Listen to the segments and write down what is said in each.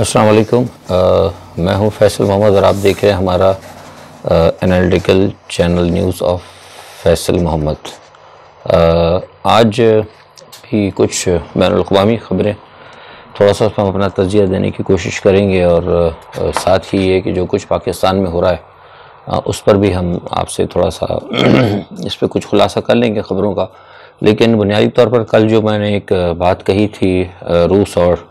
अस्सलाम वालेकुम। मैं हूं फैसल मोहम्मद और आप देख रहे हैं हमारा analytical channel news of Faisal Mohammad. आज भी कुछ बैनुल-अक़वामी ख़बरें थोड़ा सा हम अपना तज़किया देने की कोशिश करेंगे और साथ ही ये कि जो कुछ पाकिस्तान में हो रहा है उस पर भी हम आपसे थोड़ा सा इस पर कुछ खुलासा कर लेंगे ख़बरों का। लेकिन बुनियादी तौर पर कल जो मैंने एक बात कही थी रूस और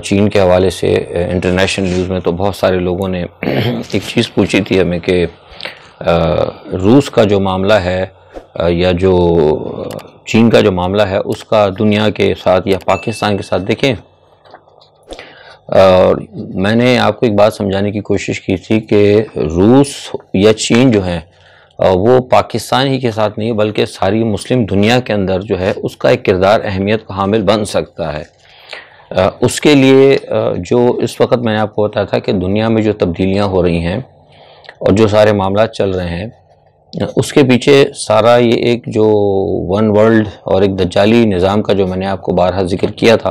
चीन के हवाले से इंटरनेशनल न्यूज़ में, तो बहुत सारे लोगों ने एक चीज़ पूछी थी हमें कि रूस का जो मामला है या जो चीन का जो मामला है उसका दुनिया के साथ या पाकिस्तान के साथ देखें। और मैंने आपको एक बात समझाने की कोशिश की थी कि रूस या चीन जो है वो पाकिस्तान ही के साथ नहीं बल्कि सारी मुस्लिम दुनिया के अंदर जो है उसका एक किरदार अहमियत का हामिल बन सकता है। उसके लिए जो इस वक्त मैंने आपको बताया था कि दुनिया में जो तब्दीलियां हो रही हैं और जो सारे मामला चल रहे हैं उसके पीछे सारा ये एक जो वन वर्ल्ड और एक दज्जाली निज़ाम का जो मैंने आपको बारहा जिक्र किया था,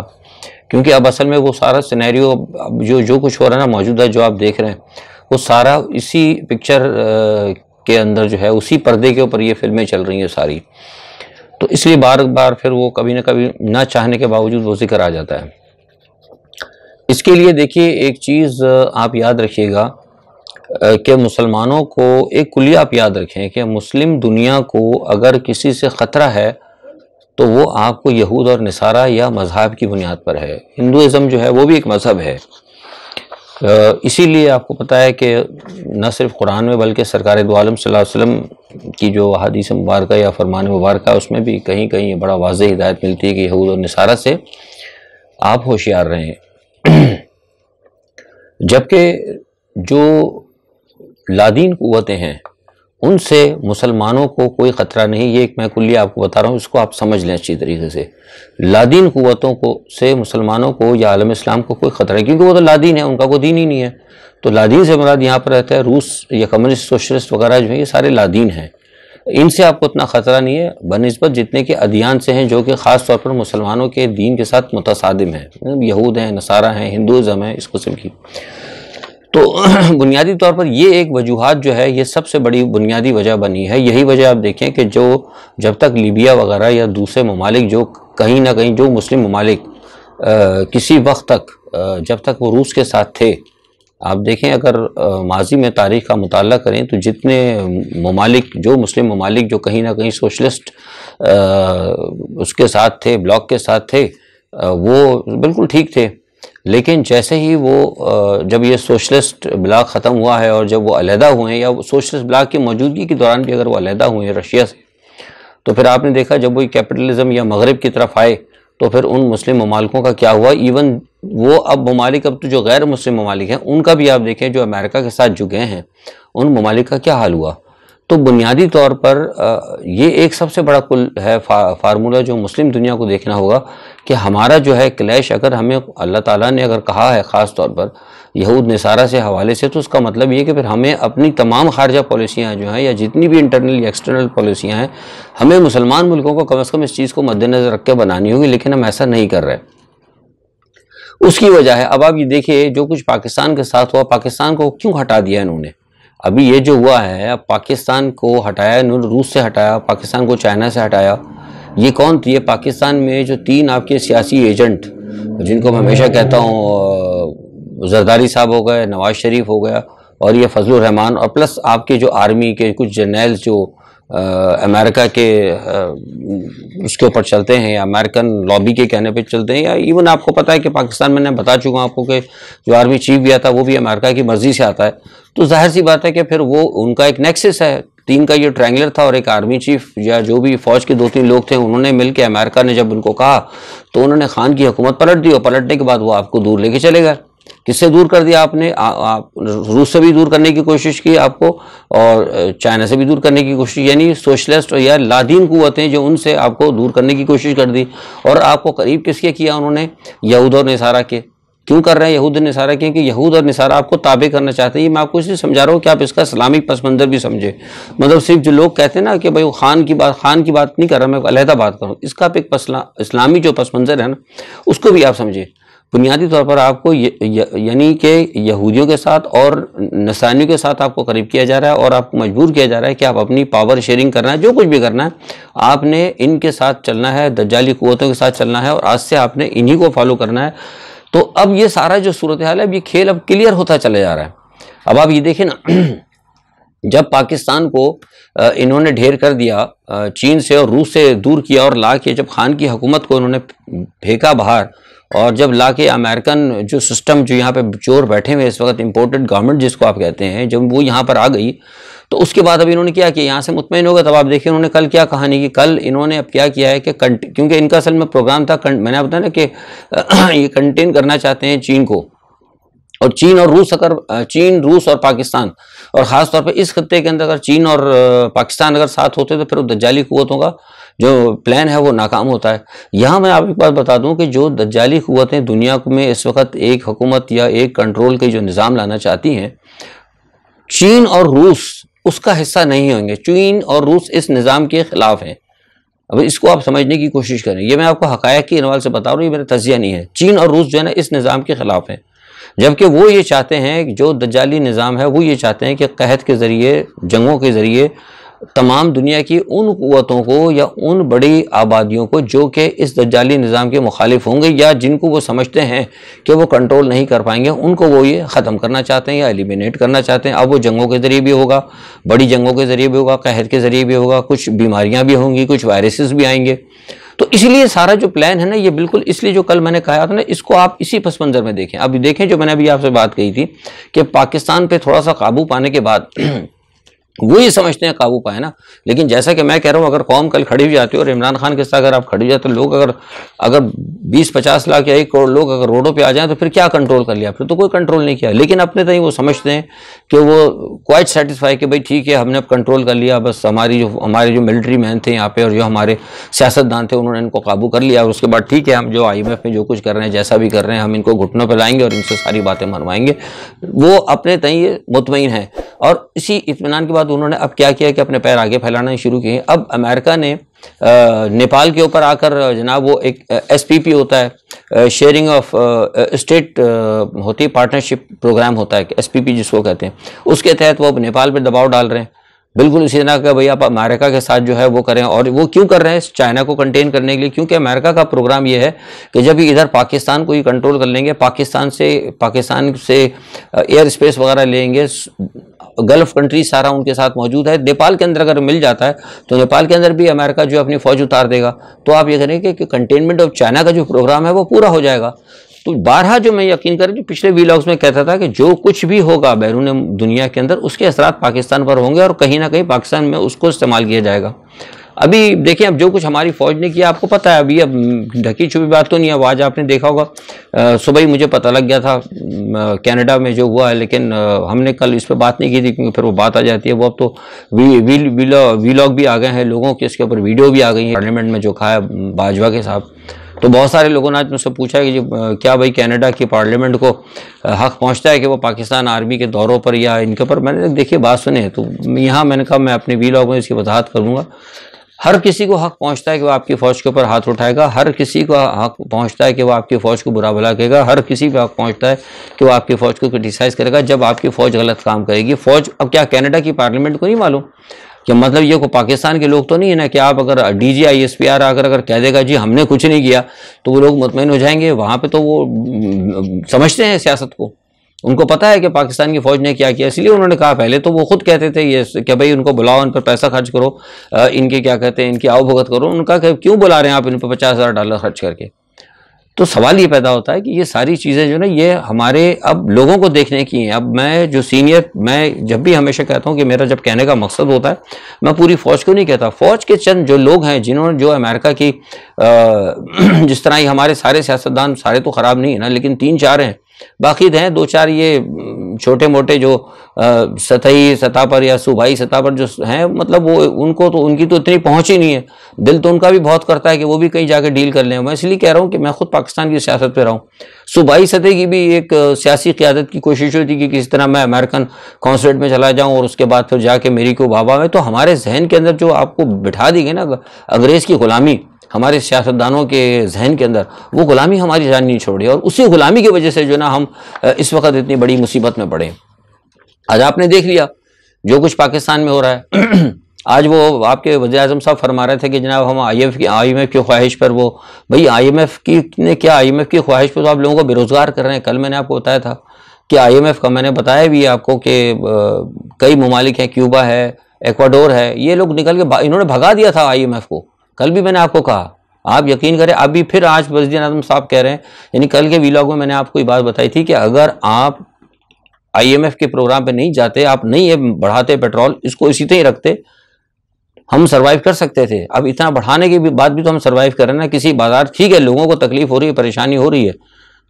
क्योंकि अब असल में वो सारा सिनेरियो जो कुछ हो रहा है ना मौजूदा जो आप देख रहे हैं वो सारा इसी पिक्चर के अंदर जो है उसी पर्दे के ऊपर ये फिल्में चल रही हैं सारी। तो इसलिए बार बार फिर वो कभी ना कभी ना चाहने के बावजूद वो जिक्र आ जाता है। इसके लिए देखिए एक चीज़ आप याद रखिएगा कि मुसलमानों को एक कुलिया आप याद रखें कि मुस्लिम दुनिया को अगर किसी से ख़तरा है तो वो आपको यहूद और नसारा या मज़हब की बुनियाद पर है। हिंदुइज़म जो है वो भी एक मज़हब है। इसीलिए आपको पता है कि न सिर्फ कुरान में बल्कि सरकार दो आलम सल्लल्लाहु अलैहि वसल्लम की जो हदीस मुबारक या फरमान मुबारक है उसमें भी कहीं कहीं बड़ा वाज़ेह हिदायत मिलती है कि यहूद और नसारा से आप होशियार रहें। जबकि जो लादीन कुव्वतें हैं उनसे मुसलमानों को कोई ख़तरा नहीं। ये एक मैं कुल्ली आपको बता रहा हूँ, इसको आप समझ लें अच्छी तरीके से। लादीन कुव्वतों को से मुसलमानों को या आलम इस्लाम को कोई ख़तरा नहीं, क्योंकि वो तो लादीन है, उनका कोई दीन ही नहीं है। तो लादीन से मुराद यहाँ पर रहता है रूस या कम्युनिस्ट सोशलिस्ट वगैरह जो है ये सारे लादीन हैं। इनसे आपको उतना ख़तरा नहीं है बनिस्बत जितने के अदियान से हैं जो कि ख़ास तौर पर मुसलमानों के दीन के साथ मुतसादिम हैं। यहूद हैं, नसारा हैं, हिंदुइज़्म है, इस किस्म की। तो बुनियादी तौर पर ये एक वजूहात जो है ये सबसे बड़ी बुनियादी वजह बनी है। यही वजह आप देखें कि जो जब तक लीबिया वगैरह या दूसरे ममालिक जो कहीं ना कहीं जो मुस्लिम ममालिक किसी वक्त तक जब तक वो रूस के साथ थे, आप देखें अगर माजी में तारीख़ का मुताला करें तो जितने ममालिक जो मुस्लिम ममालिक जो कहीं ना कहीं सोशलिस्ट उसके साथ थे, ब्लॉक के साथ थे, वो बिल्कुल ठीक थे। लेकिन जैसे ही वो जब ये सोशलिस्ट ब्लॉक ख़त्म हुआ है और जब वो अलहदा हुए हैं या सोशलिस्ट ब्लॉक की मौजूदगी के दौरान भी अगर वो अलहदा हुए हैं रशिया से, तो फिर आपने देखा जब वो कैपिटलिज़म या मगरब की तरफ आए तो फिर उन मुस्लिम ममालिकों का क्या हुआ। इवन वो अब ममालिक अब तो जो गैर मुस्लिम ममालिक हैं उनका भी आप देखें जो अमेरिका के साथ जो गए हैं उन ममालिक का क्या हाल हुआ। तो बुनियादी तौर पर ये एक सबसे बड़ा कुल है फार्मूला जो मुस्लिम दुनिया को देखना होगा कि हमारा जो है क्लैश अगर हमें अल्लाह ताला ने अगर कहा है ख़ास तौर पर यहूद नसारा से हवाले से, तो उसका मतलब ये कि फिर हमें अपनी तमाम खारजा पॉलिसियाँ जो हैं या जितनी भी इंटरनल या एक्सटर्नल पॉलिसियाँ हैं हमें मुसलमान मुल्कों को कम से कम इस चीज़ को मद्देनज़र रख के बनानी होगी। लेकिन हम ऐसा नहीं कर रहे। उसकी वजह है अब आप ये देखिए जो कुछ पाकिस्तान के साथ हुआ, पाकिस्तान को क्यों हटा दिया इन्होंने। अभी ये जो हुआ है अब पाकिस्तान को हटाया, इन्होंने रूस से हटाया, पाकिस्तान को चाइना से हटाया। ये कौन थी? ये पाकिस्तान में जो 3 आपके सियासी एजेंट जिनको मैं हमेशा कहता हूँ जरदारी साहब हो गए, नवाज शरीफ हो गया और ये फजलुर रहमान, और प्लस आपके जो आर्मी के कुछ जनरल्स जो अमेरिका के उसके ऊपर चलते हैं या अमेरिकन लॉबी के कहने पे चलते हैं, या इवन आपको पता है कि पाकिस्तान मैंने बता चुका हूँ आपको कि जो आर्मी चीफ गया था वो भी अमेरिका की मर्जी से आता है। तो जाहिर सी बात है कि फिर वो उनका एक नेक्सस है, 3 का ये ट्रायंगुलर था और एक आर्मी चीफ या जो भी फौज के 2-3 लोग थे उन्होंने मिलकर अमेरिका ने जब उनको कहा तो उन्होंने खान की हुकूमत पलट दी और पलटने के बाद वो आपको दूर लेके चले गए। किससे दूर कर दिया आपने? आप रूस से भी दूर करने की कोशिश की आपको और चाइना से भी दूर करने की कोशिश, यानी सोशलिस्ट या लादीन कुव्वतें जो उनसे आपको दूर करने की कोशिश कर दी। और आपको करीब किसके किया उन्होंने? यहूद और नसारा के। क्यों कर रहे हैं यहूद और नसारा? क्योंकि यहूद और नसारा आपको ताबे करना चाहते हैं। ये मैं आपको इसलिए समझा रहा हूँ कि आप इसका इस्लामिक पस मंज़र भी समझे। मतलब सिर्फ जो लोग कहते हैं ना कि भाई वो खान की बात नहीं कर रहा, मैं अलहदा बात करूँ, इसका आप एक इस्लामी जो पस मंज़र है ना उसको भी आप समझे। बुनियादी तौर पर आपको यानी कि यहूदियों के साथ और नसानियों के साथ आपको करीब किया जा रहा है और आपको मजबूर किया जा रहा है कि आप अपनी पावर शेयरिंग करना है, जो कुछ भी करना है आपने इनके साथ चलना है, दज्जाली कुव्वतों के साथ चलना है और आज से आपने इन्हीं को फॉलो करना है। तो अब ये सारा जो सूरत हाल है, अब ये खेल अब क्लियर होता चला जा रहा है। अब आप ये देखें ना, जब पाकिस्तान को इन्होंने ढेर कर दिया, चीन से और रूस से दूर किया और ला के जब खान की हुकूमत को उन्होंने फेंका बाहर, और जब ला के अमेरिकन जो सिस्टम जो यहाँ पे चोर बैठे हुए इस वक्त, इम्पोर्टेड गवर्नमेंट जिसको आप कहते हैं, जब वो यहाँ पर आ गई तो उसके बाद अब इन्होंने क्या किया, यहाँ से मुतमईन हो गए। तब आप देखिए उन्होंने कल क्या कहानी की, कल इन्होंने अब क्या किया है कि क्योंकि इनका असल में प्रोग्राम था, मैंने बताया ना कि ये कंटेन करना चाहते हैं चीन को, और चीन और रूस, अगर चीन, रूस और पाकिस्तान, और ख़ास तौर पे इस खत्ते के अंदर अगर चीन और पाकिस्तान अगर साथ होते तो फिर दज्जाली कुव्वतों का जो प्लान है वो नाकाम होता है। यहाँ मैं आपको एक बात बता दूं कि जो दज्जाली कुव्वतें दुनिया में इस वक्त एक हुकूमत या एक कंट्रोल के जो निज़ाम लाना चाहती हैं, चीन और रूस उसका हिस्सा नहीं होंगे। चीन और रूस इस निज़ाम के ख़िलाफ़ हैं। अब इसको आप समझने की कोशिश करें, ये मैं आपको हक़ायक़ के हवाले से बता रहा हूँ, ये मेरा तज़किया नहीं है। चीन और रूस जो है ना इस निज़ाम के ख़िलाफ़ हैं, जबकि वो ये चाहते हैं कि जो दज्जाली निज़ाम है वो ये चाहते हैं कि कहत के ज़रिए, जंगों के ज़रिए तमाम दुनिया की उन क़ुव्वतों को या उन बड़ी आबादियों को जो कि इस दज्जाली निज़ाम के मुखालिफ होंगे या जिनको वो समझते हैं कि वो कंट्रोल नहीं कर पाएंगे, उनको वो ये ख़त्म करना चाहते हैं या एलिमिनेट करना चाहते हैं। अब वो जंगों के ज़रिए भी होगा, बड़ी जंगों के ज़रिए भी होगा, कहत के ज़रिए भी होगा, कुछ बीमारियाँ भी होंगी, कुछ वायरसेस भी आएंगे। तो इसलिए सारा जो प्लान है ना, ये बिल्कुल इसलिए जो कल मैंने कहा था ना, इसको आप इसी पस मंज़र में देखें। अभी देखें जो मैंने अभी आपसे बात कही थी कि पाकिस्तान पे थोड़ा सा काबू पाने के बाद वो ये समझते हैं काबू पाए ना, लेकिन जैसा कि मैं कह रहा हूँ, अगर कौम कल खड़ी हो जाती है और इमरान खान के साथ अगर आप खड़ी हो जाते तो लोग अगर 20-50 लाख या 1 करोड़ लोग अगर रोडों पे आ जाएं तो फिर क्या कंट्रोल कर लिया, फिर तो कोई कंट्रोल नहीं किया। लेकिन अपने तक वो समझते हैं कि वो क्वाइट सेटिस्फाई कि भाई ठीक है, हमने अब कंट्रोल कर लिया, बस हमारे जो मिलिट्री मैन थे यहाँ पे और जो हमारे सियासतदान थे उन्होंने इनको काबू कर लिया, और उसके बाद ठीक है, हम जो IMF में जो कुछ कर रहे हैं, जैसा भी कर रहे हैं, हम इनको घुटनों पर लाएंगे और इनसे सारी बातें मनवाएंगे। वो अपने तय ये मुतमईन हैं। और इसी इत्मीनान के बाद उन्होंने अब क्या किया कि अपने पैर आगे फैलाना शुरू किए। अब अमेरिका ने नेपाल के ऊपर आकर जनाब वो एक SPP होता है, शेयरिंग ऑफ स्टेट होती है, पार्टनरशिप प्रोग्राम होता है, SPP जिसको कहते हैं, उसके तहत वो अब नेपाल पर दबाव डाल रहे हैं। बिल्कुल इसी तरह का भाई आप अमेरिका के साथ जो है वो करें, और वो क्यों कर रहे हैं, चाइना को कंटेन करने के लिए, क्योंकि अमेरिका का प्रोग्राम ये है कि जब इधर पाकिस्तान को ही कंट्रोल कर लेंगे, पाकिस्तान से एयर स्पेस वगैरह लेंगे, गल्फ कंट्री सारा उनके साथ मौजूद है। नेपाल के अंदर अगर मिल जाता है तो नेपाल के अंदर भी अमेरिका जो अपनी फ़ौज उतार देगा, तो आप ये करेंगे कि कंटेनमेंट ऑफ चाइना का जो प्रोग्राम है वो पूरा हो जाएगा। तो बारहा जो मैं यकीन करें, जो पिछले वीलॉग्स में कहता था कि जो कुछ भी होगा बैरून दुनिया के अंदर उसके असरात पाकिस्तान पर होंगे और कहीं ना कहीं पाकिस्तान में उसको इस्तेमाल किया जाएगा। अभी देखिए, अब जो कुछ हमारी फ़ौज ने किया आपको पता है, अभी अब ढकी छुपी बात तो नहीं है। आज आपने देखा होगा, सुबह ही मुझे पता लग गया था कनाडा में जो हुआ है, लेकिन हमने कल इस पर बात नहीं की थी क्योंकि फिर वो बात आ जाती है। वो अब तो वीलॉग भी आ गए हैं लोगों के, इसके ऊपर वीडियो भी आ गई है। पार्लियामेंट में जो खाया बाजवा के साहब, तो बहुत सारे लोगों ने आज मुझसे पूछा कि क्या भाई कनाडा की पार्लियामेंट को हक़ पहुंचता है कि वो पाकिस्तान आर्मी के दौरों पर या इनके ऊपर। मैंने देखिए बात सुने, तो यहाँ मैंने कहा मैं अपने वीलॉग में इसकी वजाहत करूँगा। हर किसी को हक़ पहुंचता है कि वो आपकी फ़ौज के ऊपर हाथ उठाएगा, हर किसी को हक़ पहुंचता है कि वो आपकी फ़ौज को बुरा भला कहेगा, हर किसी को हक़ पहुंचता है कि वो आपकी फ़ौज को क्रिटिसाइज़ करेगा जब आपकी फ़ौज गलत काम करेगी। फ़ौज, अब क्या कनाडा की पार्लियामेंट को नहीं मालूम कि मतलब ये को पाकिस्तान के लोग तो नहीं है ना कि आप अगर DG ISPR आकर अगर कह देगा जी हमने कुछ नहीं किया तो वो लोग मुतमईन हो जाएंगे। वहाँ पे तो वो समझते हैं सियासत को, उनको पता है कि पाकिस्तान की फ़ौज ने क्या किया, इसलिए उन्होंने कहा। पहले तो वो खुद कहते थे ये कि भाई उनको बुलाओ, उन पर पैसा खर्च करो, इनके क्या कहते हैं इनकी आवभगत करो। उनका क्यों बुला रहे हैं आप इन पर $50,000 खर्च करके। तो सवाल ये पैदा होता है कि ये सारी चीज़ें जो ना ये हमारे अब लोगों को देखने की हैं। अब मैं जो सीनियर, मैं जब भी हमेशा कहता हूँ कि मेरा जब कहने का मकसद होता है, मैं पूरी फ़ौज को नहीं कहता, फ़ौज के चंद जो लोग हैं जिन्होंने जो अमेरिका की जिस तरह ही हमारे सारे सियासतदान सारे तो ख़राब नहीं है ना, लेकिन 3-4 हैं, बाकी हैं 2-4 ये छोटे मोटे जो सतही सतह पर या सूबाई सतह पर जो हैं, मतलब वो उनको तो उनकी तो इतनी पहुंच ही नहीं है। दिल तो उनका भी बहुत करता है कि वो भी कहीं जाकर डील कर लें। मैं इसलिए कह रहा हूँ कि मैं खुद पाकिस्तान की सियासत पे रहा हूँ। सूबाई सतह की भी एक सियासी क़यादत की कोशिश हुई थी कि किस तरह मैं अमेरिकन कॉन्सुलेट में चला जाऊँ और उसके बाद फिर जाके मेरी को बाबा में, तो हमारे जहन के अंदर जो आपको बिठा दी गई ना अंग्रेज़ की ग़ुलामी, हमारे सियासतदानों के जहन के अंदर, वो गुलामी हमारी जान नहीं छोड़ी और उसी गुलामी की वजह से जो ना हम इस वक्त इतनी बड़ी मुसीबत में पड़े। आज आपने देख लिया जो कुछ पाकिस्तान में हो रहा है। आज वो आपके वज़ीर-ए-आज़म साहब फरमा रहे थे कि जनाब हम IMF की ख्वाहिश पर, वो भाई IMF की ने क्या, IMF की ख्वाहिश पर तो आप लोगों को बेरोज़गार कर रहे हैं। कल मैंने आपको बताया था कि IMF का, मैंने बताया भी आपको कि कई ममालिक हैं, क्यूबा है, एक्वाडोर है, ये लोग निकल के इन्होंने भगा दिया था IMF को। कल भी मैंने आपको कहा, आप यकीन करें अभी फिर आज वज़ीर-ए-आज़म साहब कह रहे हैं, यानी कल के वीलॉग में मैंने आपको ये बात बताई थी कि अगर आप IMF के प्रोग्राम पे नहीं जाते, आप नहीं ये बढ़ाते पेट्रोल, इसको इसी तरह ही रखते, हम सरवाइव कर सकते थे। अब इतना बढ़ाने के बाद भी तो हम सरवाइव कर रहे हैं ना। किसी बाजार, ठीक है लोगों को तकलीफ हो रही है, परेशानी हो रही है,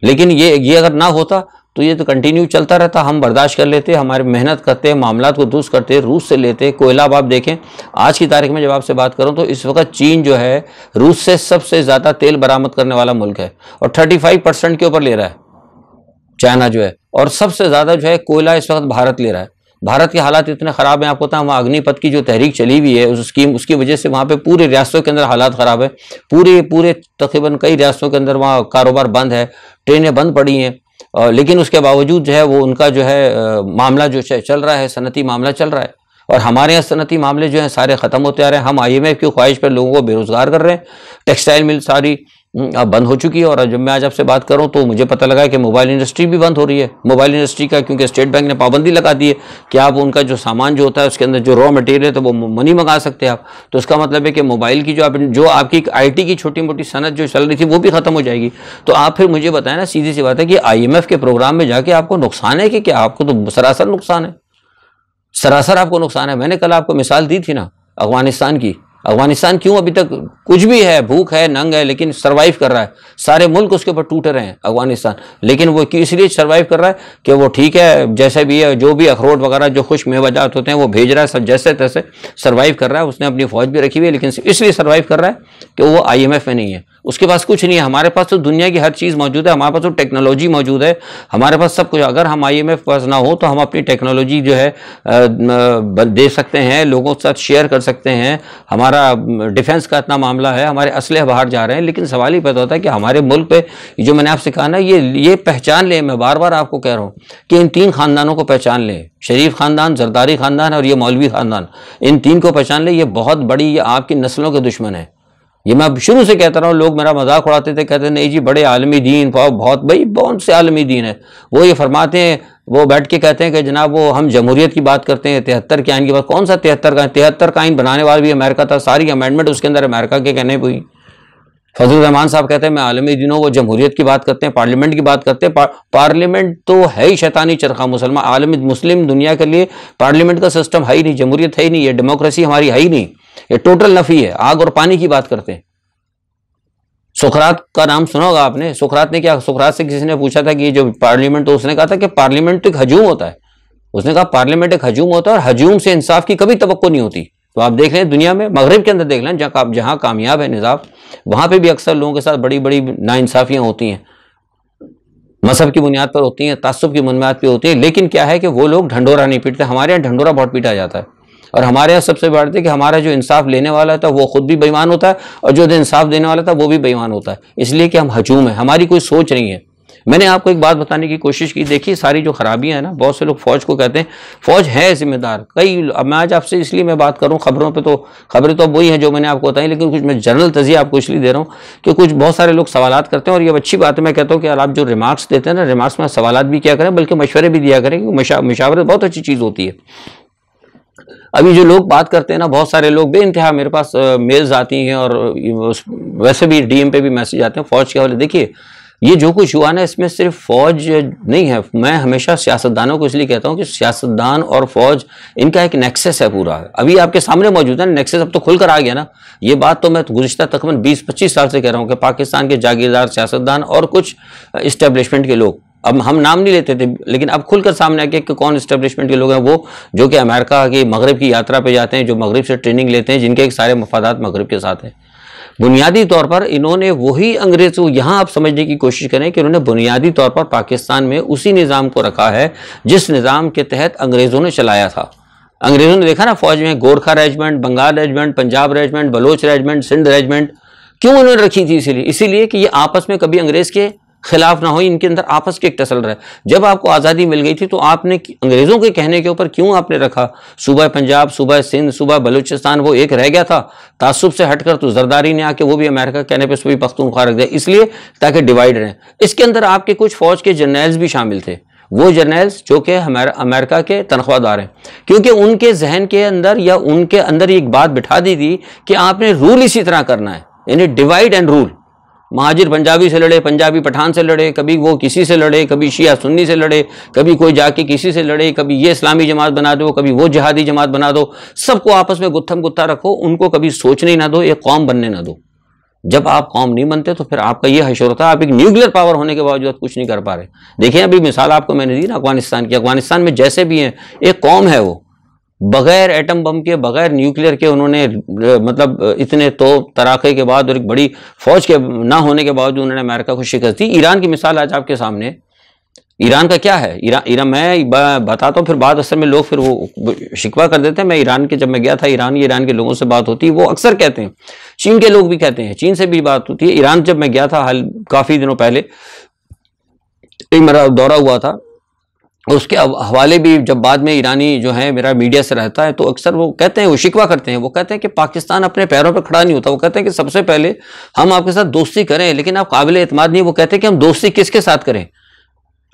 लेकिन ये अगर ना होता तो ये तो कंटिन्यू चलता रहता, हम बर्दाश्त कर लेते, हमारे मेहनत करते, मामलात को दुरुस्त करते, रूस से लेते कोयला। अब आप देखें आज की तारीख में जब आपसे बात करूं तो इस वक्त चीन जो है रूस से सबसे ज़्यादा तेल बरामद करने वाला मुल्क है और 35% के ऊपर ले रहा है चाइना जो है, और सबसे ज़्यादा जो है कोयला इस वक्त भारत ले रहा है। भारत के हालात इतने ख़राब हैं, आपको पता है वहाँ अग्निपथ की जो तहरीक चली हुई है उस स्कीम, उसकी वजह से वहाँ पे पूरे रियासतों के अंदर हालात ख़राब है। पूरे तकरीबन कई रियासतों के अंदर वहाँ कारोबार बंद है, ट्रेनें बंद पड़ी हैं, लेकिन उसके बावजूद जो है वो उनका जो है मामला जो चल रहा है, सनती मामला चल रहा है। और हमारे यहाँ सनती मामले जो हैं सारे ख़त्म होते आ रहे हैं। हम IMF की ख्वाहिश पर लोगों को बेरोज़गार कर रहे हैं। टेक्सटाइल मिल सारी बंद हो चुकी है। और जब मैं आज आपसे बात करूं तो मुझे पता लगा कि मोबाइल इंडस्ट्री भी बंद हो रही है। मोबाइल इंडस्ट्री का क्योंकि स्टेट बैंक ने पाबंदी लगा दी है कि आप उनका जो सामान जो होता है उसके अंदर जो रॉ मटेरियल है तो वो मनी मंगा सकते हैं आप। तो उसका मतलब है कि मोबाइल की जो आपकी IT की छोटी मोटी सनत जो चल रही थी वो भी ख़त्म हो जाएगी। तो आप फिर मुझे बताएं ना, सीधी सी बात है कि IMF के प्रोग्राम में जाके आपको नुकसान है कि क्या? आपको तो सरासर नुकसान है, सरासर आपको नुकसान है। मैंने कल आपको मिसाल दी थी ना अफगानिस्तान की। अफगानिस्तान क्यों अभी तक कुछ भी है, भूख है, नंग है, लेकिन सरवाइव कर रहा है। सारे मुल्क उसके ऊपर टूट रहे हैं अफगानिस्तान, लेकिन वो इसलिए सरवाइव कर रहा है कि वो ठीक है जैसे भी है, जो भी अखरोट वगैरह जो खुश मेवाजात होते हैं वो भेज रहा है, सब जैसे तैसे सरवाइव कर रहा है। उसने अपनी फौज भी रखी हुई है, लेकिन इसलिए सरवाइव कर रहा है कि वो IMF में नहीं है, उसके पास कुछ नहीं है। हमारे पास तो दुनिया की हर चीज़ मौजूद है, हमारे पास तो टेक्नोलॉजी मौजूद है, हमारे पास सब कुछ। अगर हम IMF पास ना हो तो हम अपनी टेक्नोलॉजी जो है दे सकते हैं, लोगों के साथ शेयर कर सकते हैं। हमारा डिफेंस का इतना मामला है, हमारे असलहे बाहर जा रहे हैं, लेकिन सवाल ही पैदा होता है कि हमारे मुल्क पे जो मैंने आपसे कहा ना, ये पहचान लें। मैं बार बार आपको कह रहा हूँ कि इन 3 खानदानों को पहचान लें, शरीफ खानदान, जरदारी खानदान और ये मौलवी खानदान, इन 3 को पहचान लें। ये बहुत बड़ी, ये आपकी नस्लों के दुश्मन है। ये मैं शुरू से कहता रहा हूँ, लोग मेरा मजाक उड़ाते थे, कहते नहीं जी बड़े आलमी दीन, बहुत भाई कौन से आलमी दीन है। वो ये फरमाते हैं, वो बैठ के कहते हैं कि जनाब वो हम जमहूरियत की बात करते हैं, 73 के आइन की बात। कौन सा 73 का आइन बनाने वाला भी अमेरिका था, सारी अमेंडमेंट उसके अंदर अमेरिका के कहने हुई। फजल रहमान साहब कहते हैं मैं आलमी दिनों, वो जमहूरियत की बात करते हैं, पार्लियामेंट की बात करते हैं। पार्लियामेंट तो है ही शैतानी चरखा। मुसलमान आलमी मुस्लिम दुनिया के लिए पार्लियामेंट का सिस्टम है ही नहीं, जमहूरियत है ही नहीं, ये डेमोक्रेसी हमारी है ही नहीं, ये टोटल नफी है। आग और पानी की बात करते हैं। सुकरात का नाम सुना होगा आपने। सुकरात ने क्या, सुकरात से किसी ने पूछा था कि ये जो पार्लियामेंट, तो उसने कहा था कि पार्लियामेंट तो एक हजूम होता है। उसने कहा पार्लियामेंट एक हजूम होता है और हजूम से इंसाफ की कभी तवक्को नहीं होती। तो आप देख लें दुनिया में, मगरिब के अंदर देख लें, जहाँ कामयाब है निज़ाम, वहाँ पे भी अक्सर लोगों के साथ बड़ी बड़ी नाइंसाफियाँ होती हैं, मजहब की बुनियाद पर होती हैं, तासुब की बुनियाद पर होती हैं। लेकिन क्या है कि वो लोग ढंडोरा नहीं पीटते। हमारे यहाँ ढंडोरा बहुत पीटा जाता है। और हमारे यहाँ सबसे बड़ी बात है कि हमारा जो इंसाफ लेने वाला था वो खुद भी बेईमान होता है और जो इंसाफ देने वाला था वो भी बेईमान होता है, इसलिए कि हम हजूम है, हमारी कोई सोच नहीं है। मैंने आपको एक बात बताने की कोशिश की, देखिए सारी जो खराबियां हैं ना, बहुत से लोग फौज को कहते हैं, फौज है जिम्मेदार। अब मैं आज आपसे इसलिए मैं बात करूं, खबरों पे तो खबरें तो वही हैं जो मैंने आपको बताई, लेकिन कुछ मैं जनरल तजिया आपको इसलिए दे रहा हूं कि कुछ बहुत सारे लोग सवालात करते हैं और ये अच्छी बात है। मैं कहता हूँ कि आप जो रिमार्क्स देते हैं ना, रिमार्क्स में सवालात भी क्या करें, बल्कि मशवरे भी दिया करें, क्योंकि मशावरत बहुत अच्छी चीज़ होती है। अभी जो लोग बात करते हैं ना, बहुत सारे लोग बेइंतहा मेरे पास मेल्स आती हैं और वैसे भी DM पे भी मैसेज आते हैं फौज के हवाले। देखिए ये जो कुछ हुआ ना, इसमें सिर्फ फौज नहीं है। मैं हमेशा सियासतदानों को इसलिए कहता हूँ कि सियासतदान और फौज, इनका एक नेक्सस है पूरा। अभी आपके सामने मौजूद है नेक्सस, अब तो खुलकर आ गया ना। ये बात तो मैं गुज़िश्ता तकरीबन 20-25 साल से कह रहा हूँ कि पाकिस्तान के जागीरदार सियासतदान और कुछ इस्टेब्लिशमेंट के लोग, अब हम नाम नहीं लेते थे, लेकिन अब खुलकर सामने आके कि कौन इस्टेब्लिशमेंट के लोग हैं, वो जो कि अमेरिका की मगरब की यात्रा पे जाते हैं, जो मगरब से ट्रेनिंग लेते हैं, जिनके एक सारे मफादात मगरब के साथ हैं। बुनियादी तौर पर इन्होंने वही अंग्रेज को, यहाँ आप समझने की कोशिश करें कि उन्होंने बुनियादी तौर पर पाकिस्तान में उसी निज़ाम को रखा है जिस निज़ाम के तहत अंग्रेज़ों ने चलाया था। अंग्रेज़ों ने देखा ना फौज में Gorkha regiment, Bengal regiment, Punjab regiment, Baloch regiment, Sindh regiment, क्यों उन्होंने रखी थी? इसीलिए कि ये आपस में कभी अंग्रेज के खिलाफ ना हो, इनके अंदर आपस के एक टसल रहे। जब आपको आज़ादी मिल गई थी तो आपने अंग्रेज़ों के कहने के ऊपर क्यों आपने रखा? सूबा पंजाब, सूबा सिंध, सूबा बलूचिस्तान वो एक रह गया था। तासुब से हटकर तो जरदारी ने आके वो भी अमेरिका कहने पर सूबी पख्तूनख्वा रख दिया, इसलिए ताकि डिवाइड रहे। इसके अंदर आपके कुछ फौज के जर्नल्स भी शामिल थे, वो जर्नल्स जो कि अमेरिका के तनख्वाहदार हैं, क्योंकि उनके जहन के अंदर या उनके अंदर एक बात बिठा दी थी कि आपने रूल इसी तरह करना है, यानी divide and rule. Muhajir Punjabi से लड़े, पंजाबी पठान से लड़े, कभी वो किसी से लड़े, कभी शिया सुन्नी से लड़े, कभी कोई जाके किसी से लड़े, कभी ये इस्लामी जमात बना दो, कभी वो जिहादी जमात बना दो, सबको आपस में गुत्थम गुत्था रखो, उनको कभी सोचने ना दो, एक कौम बनने ना दो। जब आप कौम नहीं बनते तो फिर आपका ये हशर होता है, आप एक न्यूक्लियर पावर होने के बावजूद कुछ नहीं कर पा रहे। देखिए अभी मिसाल आपको मैंने दी ना अफगानिस्तान की, अफगानिस्तान में जैसे भी हैं एक कौम है, वो बगैर एटम बम के, बगैर न्यूक्लियर के उन्होंने मतलब इतने तो तराके के बाद और एक बड़ी फौज के ना होने के बावजूद उन्होंने अमेरिका को शिकस्त दी। ईरान की मिसाल आज आपके सामने, ईरान का क्या है? ईरान मैं बताता हूँ, फिर बाद असल में लोग फिर वो शिकवा कर देते हैं। मैं ईरान के, जब मैं गया था ईरान के लोगों से बात होती है, वो अक्सर कहते हैं, चीन के लोग भी कहते हैं, चीन से भी बात होती है। ईरान जब मैं गया था काफ़ी दिनों पहले, एक मेरा दौरा हुआ था, उसके हवाले भी जब बाद में ईरानी जो है मेरा मीडिया से रहता है, तो अक्सर वो कहते हैं, वो शिकवा करते हैं, वो कहते हैं कि पाकिस्तान अपने पैरों पर खड़ा नहीं होता। वो कहते हैं कि सबसे पहले हम आपके साथ दोस्ती करें, लेकिन आप काबिल एतमाद नहीं। वो कहते हैं कि हम दोस्ती किसके साथ करें?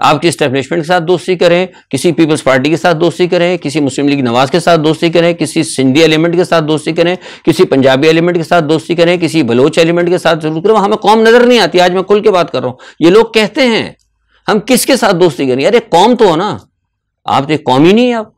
आपकी इस्टेब्लिशमेंट के साथ दोस्ती करें, किसी पीपल्स पार्टी के साथ दोस्ती करें, किसी मुस्लिम लीग नवाज के साथ दोस्ती करें, किसी सिंधी एलिमेंट के साथ दोस्ती करें, किसी पंजाबी एलिमेंट के साथ दोस्ती करें, किसी बलोच एलिमेंट के साथ जरूर करें। हमें कौम नजर नहीं आती। आज मैं खुल के बात कर रहा हूं, ये लोग कहते हैं हम किसके साथ दोस्ती करें? यार कौम तो हो ना, आप तो कौम ही नहीं है। आप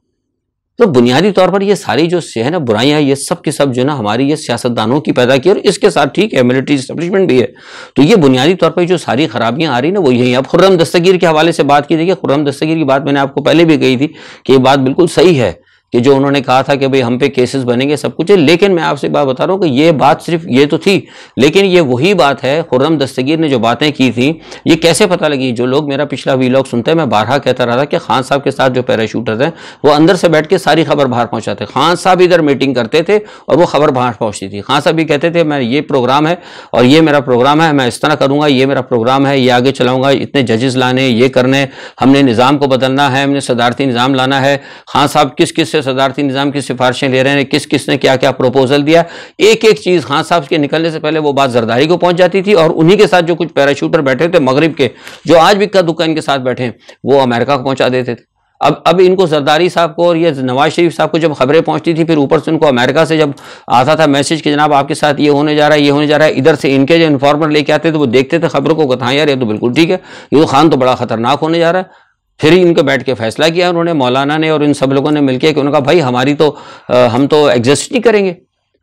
तो बुनियादी तौर पर ये सारी जो है ना बुराइयां, ये सब की सब जो ना हमारी ये सियासतदानों की पैदा की, और इसके साथ ठीक है मिलिट्री इस्टेब्लिशमेंट भी है। तो ये बुनियादी तौर पर जो सारी खराबियां आ रही ना वो यही। अब खुर्रम दस्तगीर के हवाले से बात की, देखिए खुर्रम दस्तगीर की बात मैंने आपको पहले भी कही थी कि ये बात बिल्कुल सही है कि जो उन्होंने कहा था कि भाई हम पे केसेस बनेंगे, सब कुछ है। लेकिन मैं आपसे बात बता रहा हूँ कि ये बात सिर्फ ये तो थी, लेकिन ये वही बात है, खुर्रम दस्तगीर ने जो बातें की थी, ये कैसे पता लगी? जो लोग मेरा पिछला वीलॉग सुनते हैं, मैं बारहा कहता रहा था कि खान साहब के साथ जो पैराशूटर थे वो अंदर से बैठ के सारी खबर बाहर पहुंचाते। खान साहब इधर मीटिंग करते थे और वो खबर बाहर पहुंचती थी। खान साहब भी कहते थे मैं ये प्रोग्राम है और ये मेरा प्रोग्राम है, मैं इस तरह करूंगा, ये मेरा प्रोग्राम है, ये आगे चलाऊंगा, इतने जजेस लाने, ये करने, हमने निज़ाम को बदलना है, हमने सदारती निज़ाम लाना है। खान साहब किस किस से सदारती निज़ाम की सिफारिशें ले रहे हैं, किस किस ने क्या क्या प्रपोजल दिया, एक एक चीज़ खान साहब के निकलने से पहले वो बात जरदारी को पहुंच जाती थी। और उन्हीं के साथ जो कुछ पैराशूटर बैठे थे मगरिब के, जो आज भी इक्का दुक्का इनके साथ बैठे, वो अमेरिका को पहुंचा देते थे। अब इनको जरदारी साहब को और ये नवाज शरीफ साहब को जब खबरें पहुंचती थी, फिर ऊपर से उनको अमेरिका से जब आता था मैसेज कि जनाब आपके साथ ये होने जा रहा है, ये होने जा रहा है, इधर से इनके जो इन्फॉर्मर लेके आते थे वो देखते थे खबरों को, कहा यार ये तो बिल्कुल ठीक है, ये तो खान तो बड़ा खतरनाक होने जा रहा है। फिर ही इनको बैठ के फैसला किया उन्होंने, मौलाना ने और इन सब लोगों ने मिलकर कि उन्होंने कहा भाई हमारी तो हम तो एग्जिस्ट नहीं करेंगे,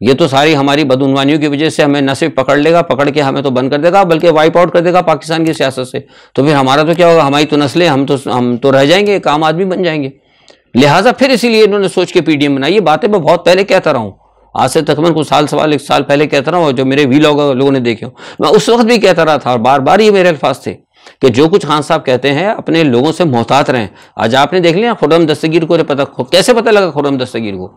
ये तो सारी हमारी बदउनवानियों की वजह से हमें न सिर्फ पकड़ लेगा, पकड़ के हमें तो बंद कर देगा, बल्कि वाइप आउट कर देगा पाकिस्तान की सियासत से। तो फिर हमारा तो क्या होगा? हमारी तो नस्लें, हम तो रह जाएंगे, एक आम आदमी बन जाएंगे। लिहाजा फिर इसीलिए इन्होंने सोच के पीडीएम बनाई। ये बातें मैं बहुत पहले कहता रहा हूँ, आज से तकरीबन कुछ एक साल पहले कहता रहा हूँ, जो मेरे वीलॉग लोगों ने देखे हो, मैं उस वक्त भी कहता रहा था और बार बार ये मेरे अल्फाज थे कि जो कुछ खान साहब कहते हैं अपने लोगों से मोहतात रहें। आज आपने देख लिया खुर्रम दस्तगीर को कैसे पता लगा? खुर्रम दस्तगीर को,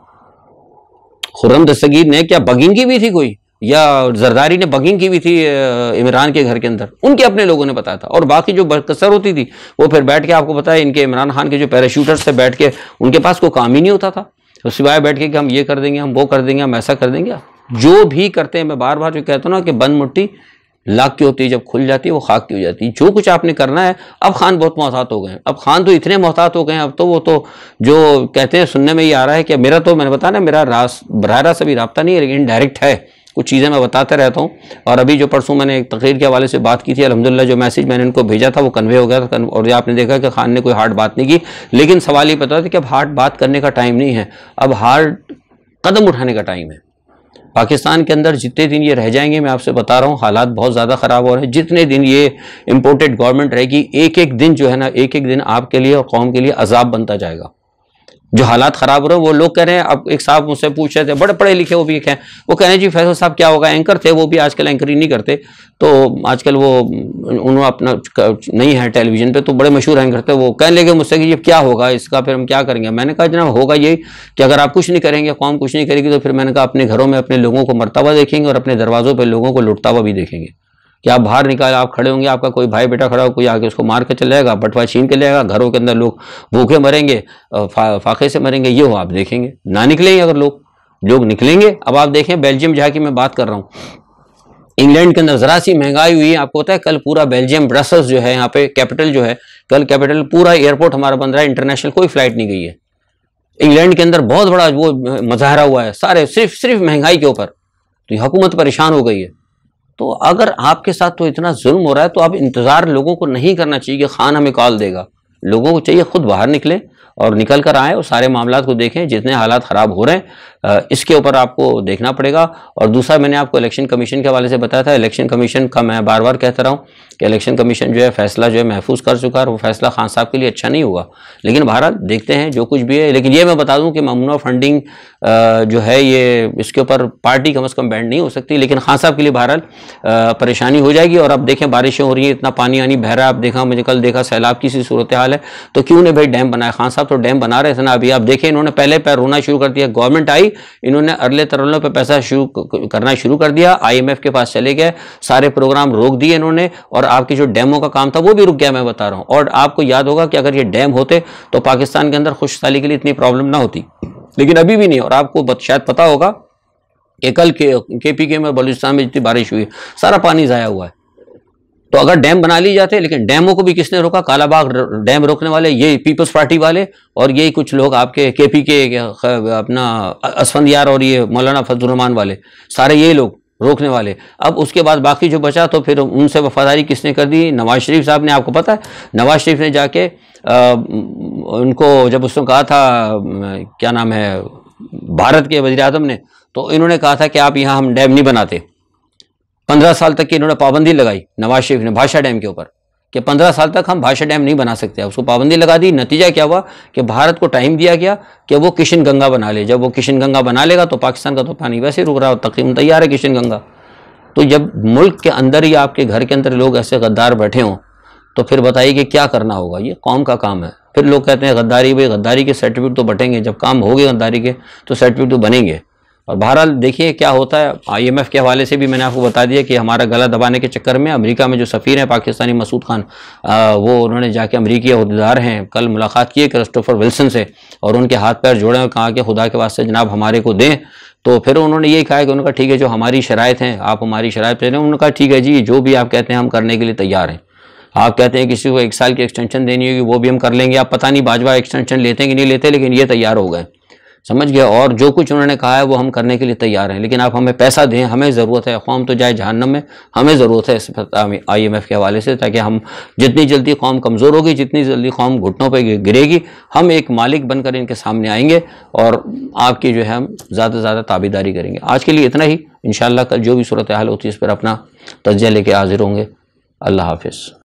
खुर्रम दस्तगीर ने क्या बगिंग की भी थी कोई, या जरदारी ने बगिंग की भी थी इमरान के घर के अंदर? उनके अपने लोगों ने बताया था। और बाकी जो बरकसर होती थी वो फिर बैठ के, आपको पता है इनके इमरान खान के जो पैराशूटर्स से बैठ के, उनके पास कोई काम ही नहीं होता था, तो सिवाय बैठ के कि हम ये कर देंगे, हम वो कर देंगे, हम ऐसा कर देंगे। जो भी करते हैं, मैं बार बार जो कहता हूँ ना कि बंद मुट्ठी लाख की होती है, जब खुल जाती है वो खाक की हो जाती है। जो कुछ आपने करना है, अब खान बहुत मोहतात हो गए हैं, अब खान तो इतने मोहतात हो गए हैं, अब तो वो तो जो कहते हैं सुनने में ये आ रहा है कि मेरा तो, मैंने बताया ना, मेरा बराह रास्त अभी रब्ता नहीं है, लेकिन डायरेक्ट है, कुछ चीज़ें मैं बताते रहता हूँ। और अभी जो परसों मैंने एक तकरीर के हवाले से बात की थी, अल्हम्दुलिल्लाह जो मैसेज मैंने इनको भेजा था वो कन्वे हो गया था। और आपने देखा कि खान ने कोई हार्ड बात नहीं की, लेकिन सवाल ये पता था कि अब हार्ड बात करने का टाइम नहीं है, अब हार्ड कदम उठाने का टाइम है। पाकिस्तान के अंदर जितने दिन ये रह जाएंगे, मैं आपसे बता रहा हूँ, हालात बहुत ज़्यादा ख़राब हो रहे हैं। जितने दिन ये इम्पोर्टेड गवर्नमेंट रहेगी, एक एक दिन जो है ना, एक एक दिन आपके लिए और कौम के लिए अजाब बनता जाएगा। जो हालात ख़राब हो रहे हैं वो लोग कह रहे हैं। अब एक साहब मुझसे पूछ रहे थे, बड़े पढ़े लिखे वो भी एक हैं, वो कह रहे हैं जी फैसल साहब क्या होगा, एंकर थे वो भी आजकल एंकरिंग नहीं करते, तो आजकल वो उन्होंने अपना नहीं है टेलीविज़न पे, तो बड़े मशहूर एंकर थे, वो कहने लगे मुझसे कि ये क्या होगा, इसका फिर हम क्या करेंगे। मैंने कहा जनाब होगा यही कि अगर आप कुछ नहीं करेंगे, कौम कुछ नहीं करेगी, तो फिर मैंने कहा अपने घरों में अपने लोगों को मरता हुआ देखेंगे और अपने दरवाज़ों पर लोगों को लुटता हुआ भी देखेंगे। कि आप बाहर निकाल, आप खड़े होंगे, आपका कोई भाई बेटा खड़ा हो, कोई आके उसको मार के चले जाएगा, बटवा छीन के ले जाएगा, घरों के अंदर लोग भूखे मरेंगे, फाके से मरेंगे, ये हो आप देखेंगे। ना निकलेंगे अगर लोग निकलेंगे। अब आप देखें बेल्जियम जहाँ की मैं बात कर रहा हूँ, इंग्लैंड के अंदर जरा सी महंगाई हुई है, आपको पता है कल पूरा बेल्जियम ब्रसल्स जो है यहाँ पे कैपिटल जो है, कल कैपिटल पूरा एयरपोर्ट हमारा बंद रहा है, इंटरनेशनल कोई फ्लाइट नहीं गई है। इंग्लैंड के अंदर बहुत बड़ा वो मुजाहरा हुआ है, सारे सिर्फ महंगाई के ऊपर, तो हुकूमत परेशान हो गई है। तो अगर आपके साथ तो इतना जुल्म हो रहा है, तो अब इंतज़ार लोगों को नहीं करना चाहिए कि खान हमें कॉल देगा। लोगों को चाहिए खुद बाहर निकले और निकल कर आए और सारे मामलात को देखें। जितने हालात ख़राब हो रहे हैं इसके ऊपर आपको देखना पड़ेगा। और दूसरा, मैंने आपको इलेक्शन कमीशन के हवाले से बताया था, इलेक्शन कमीशन का मैं बार बार कहता रहा हूँ कि इलेक्शन कमीशन जो है फैसला जो है महफूज कर चुका है, वो फैसला खान साहब के लिए अच्छा नहीं हुआ, लेकिन बहरहाल देखते हैं जो कुछ भी है। लेकिन ये मैं बता दूं कि ममनूआ फंडिंग जो है ये इसके ऊपर पार्टी कम से कम बैंड नहीं हो सकती, लेकिन खान साहब के लिए बहरहाल परेशानी हो जाएगी। और अब देखें बारिशें हो रही हैं, इतना पानी आनी बह रहा है, आप देखा, मुझे कल देखा सैलाब की सी सूरत हाल है, तो क्यों नहीं भाई डैम बनाया। खान साहब तो डैम बना रहे थे ना, अभी आप देखें इन्होंने पहले पैर रोना शुरू कर दिया। गवर्नमेंट आई, इन्होंने अरले तरलों पे पैसा करना शुरू कर दिया, IMF के पास चले गए, सारे प्रोग्राम रोक दिए इन्होंने, और आपकी जो डैमों का काम था वो भी रुक गया, मैं बता रहा हूँ। और आपको याद होगा कि अगर ये डैम होते तो पाकिस्तान के अंदर खुशहाली के लिए इतनी प्रॉब्लम ना होती, लेकिन अभी भी नहीं। और आपको शायद पता होगा कि कल KPK में बलूचिस्तान में जितनी बारिश हुई, सारा पानी ज़ाया हुआ है। तो अगर डैम बना ली जाते, लेकिन डैमों को भी किसने रोका, कालाबाग डैम रोकने वाले ये पीपल्स पार्टी वाले, और यही कुछ लोग आपके KPK अपना असफंदियार और ये मौलाना फजलुर रहमान वाले, सारे यही लोग रोकने वाले। अब उसके बाद बाकी जो बचा, तो फिर उनसे वफादारी किसने कर दी, नवाज शरीफ साहब ने। आपको पता है नवाज शरीफ ने जाके उनको जब उसने कहा था, क्या नाम है, भारत के वज़ीर आज़म ने, तो इन्होंने कहा था कि आप यहाँ हम डैम नहीं बनाते। 15 साल तक की इन्होंने पाबंदी लगाई नवाज शरीफ ने भाषा डैम के ऊपर, कि 15 साल तक हम भाषा डैम नहीं बना सकते, उसको पाबंदी लगा दी। नतीजा क्या हुआ कि भारत को टाइम दिया गया कि वो किशन गंगा बना ले। जब वो किशन गंगा बना लेगा तो पाकिस्तान का तो पानी वैसे रुक रहा है, तकरीबन तैयार है किशन गंगा। तो जब मुल्क के अंदर ही आपके घर के अंदर लोग ऐसे गद्दार बैठे हों, तो फिर बताइए कि क्या करना होगा। ये कौम का काम है। फिर लोग कहते हैं गद्दारी, भाई गद्दारी के सर्टिफिकेट तो बटेंगे, जब काम हो गए गद्दारी के तो सर्टिफिकेट तो बनेंगे। और बहरहाल देखिए क्या होता है। IMF के हवाले से भी मैंने आपको बता दिया कि हमारा गला दबाने के चक्कर में अमेरिका में जो सफ़ीर हैं पाकिस्तानी मसूद खान, वो उन्होंने जाके अमेरिकी अहदेदार हैं, कल मुलाकात की क्रिस्टोफर विल्सन से, और उनके हाथ पैर जोड़े और कहा कि खुदा के वास्ते जनाब हमारे को दें। तो फिर उन्होंने यही कहा कि उन्होंने कहा ठीक है, जो हमारी शराइत हैं आप हमारी शराइत पे दें। उन्होंने कहा ठीक है जी, जो भी आप कहते हैं हम करने के लिए तैयार हैं। आप कहते हैं किसी को 1 साल की एक्सटेंशन देनी होगी, वो भी हम कर लेंगे। आप पता नहीं बाजवा एक्सटेंशन लेते हैं कि नहीं लेते, लेकिन ये तैयार हो गए, समझ गया। और जो कुछ उन्होंने कहा है वो हम करने के लिए तैयार हैं, लेकिन आप हमें पैसा दें, हमें ज़रूरत है। कौम तो जाए जहन्नम में, हमें ज़रूरत है इस IMF के हवाले से, ताकि हम जितनी जल्दी कौम कमज़ोर होगी, जितनी जल्दी कौम घुटनों पर गिरेगी, हम एक मालिक बनकर इनके सामने आएंगे और आपकी जो है हम ज़्यादा से ज़्यादा ताबेदारी करेंगे। आज के लिए इतना ही। इंशाअल्लाह कल जो भी सूरत हाल होती है इस पर अपना तज्ज़िया लेके हाजिर होंगे। अल्लाह हाफिज़।